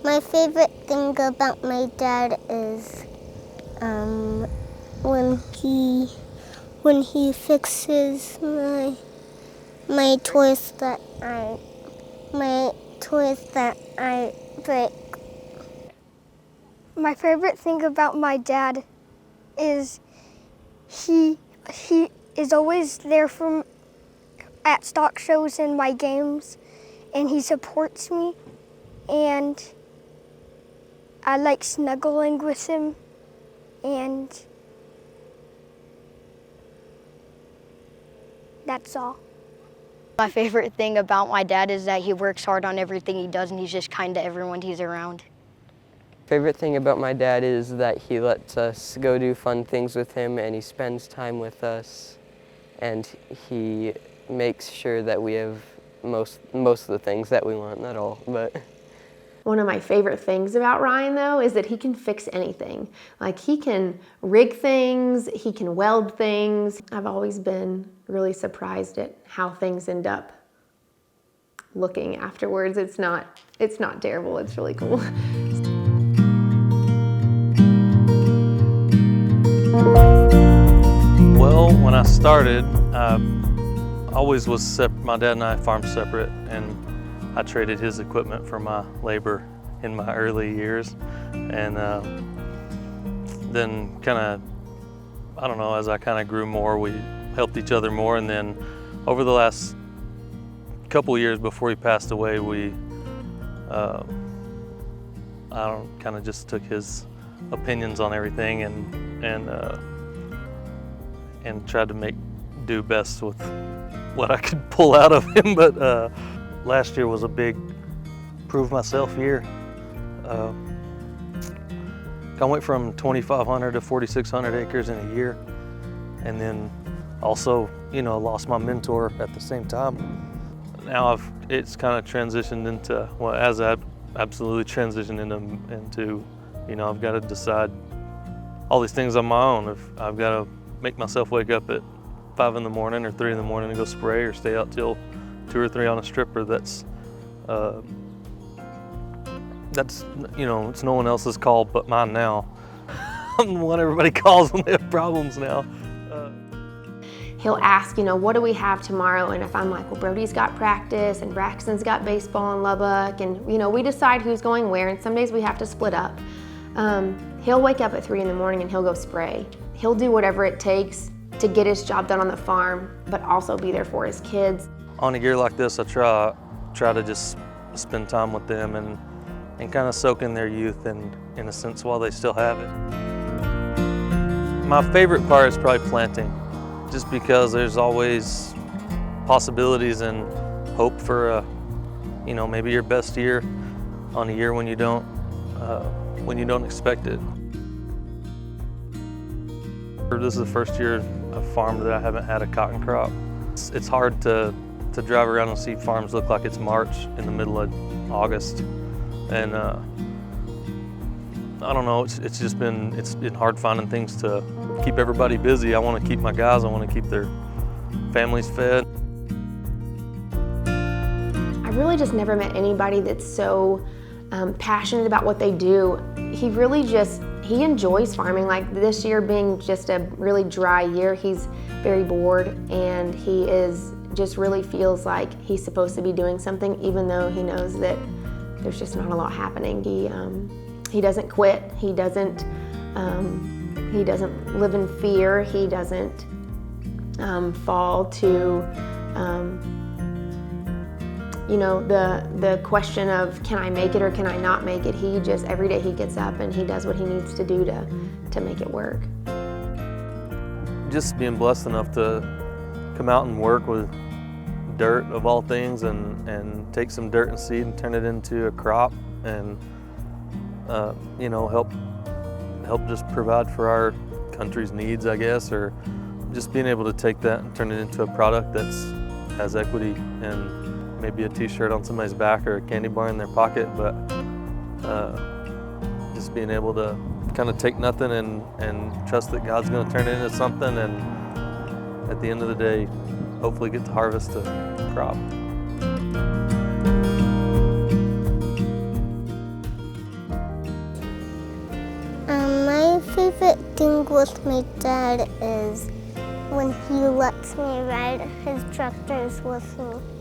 My favorite thing about my dad is when he fixes my toys that I break. My favorite thing about my dad is he is always there at stock shows and my games, and he supports me, and I like snuggling with him, and that's all. My favorite thing about my dad is that he works hard on everything he does, and he's just kind to everyone he's around. Favorite thing about my dad is that he lets us go do fun things with him, and he spends time with us, and he makes sure that we have most of the things that we want, not all, but. One of my favorite things about Ryan, though, is that he can fix anything. Like, he can rig things, he can weld things. I've always been really surprised at how things end up looking afterwards. It's not terrible, it's really cool. Well, when I started, I always was my dad and I farmed separate, and I traded his equipment for my labor in my early years. And then I don't know, as I kind of grew more, we helped each other more. And then over the last couple years before he passed away, we kind of just took his opinions on everything and tried to do best with what I could pull out of him. But last year was a big prove myself year. I went from 2,500 to 4,600 acres in a year, and then also, lost my mentor at the same time. Now it's kind of transitioned into, well, as I absolutely transitioned into, I've got to decide all these things on my own. If I've got to make myself wake up at 5 in the morning or 3 in the morning and go spray, or stay out till 2 or 3 on a stripper, that's it's no one else's call but mine now. I'm the one everybody calls when they have problems now. He'll ask, what do we have tomorrow? And if I'm like, well, Brody's got practice and Braxton's got baseball in Lubbock, and we decide who's going where, and some days we have to split up. He'll wake up at 3 in the morning and he'll go spray. He'll do whatever it takes to get his job done on the farm, but also be there for his kids. On a year like this, I try to just spend time with them and kind of soak in their youth, and in a sense, while they still have it. My favorite part is probably planting, just because there's always possibilities and hope for maybe your best year on a year when you don't expect it. This is the first year I've farmed that I haven't had a cotton crop. It's hard to drive around and see farms look like it's March in the middle of August. And I don't know, it's been hard finding things to keep everybody busy. I want to keep my guys, I want to keep their families fed. I really just never met anybody that's so passionate about what they do. He enjoys farming. Like this year being just a really dry year, he's very bored, and he just really feels like he's supposed to be doing something, even though he knows that there's just not a lot happening. He doesn't quit. He doesn't live in fear. He doesn't fall to the question of, can I make it or can I not make it? He just, every day he gets up and he does what he needs to do to make it work. Just being blessed enough to come out and work with dirt of all things, and take some dirt and seed and turn it into a crop, and help just provide for our country's needs, I guess, or just being able to take that and turn it into a product that has equity, and maybe a t-shirt on somebody's back or a candy bar in their pocket, but just being able to kind of take nothing and trust that God's going to turn it into something, and at the end of the day, hopefully get to harvest a crop. thing with my dad is when he lets me ride his tractors with me.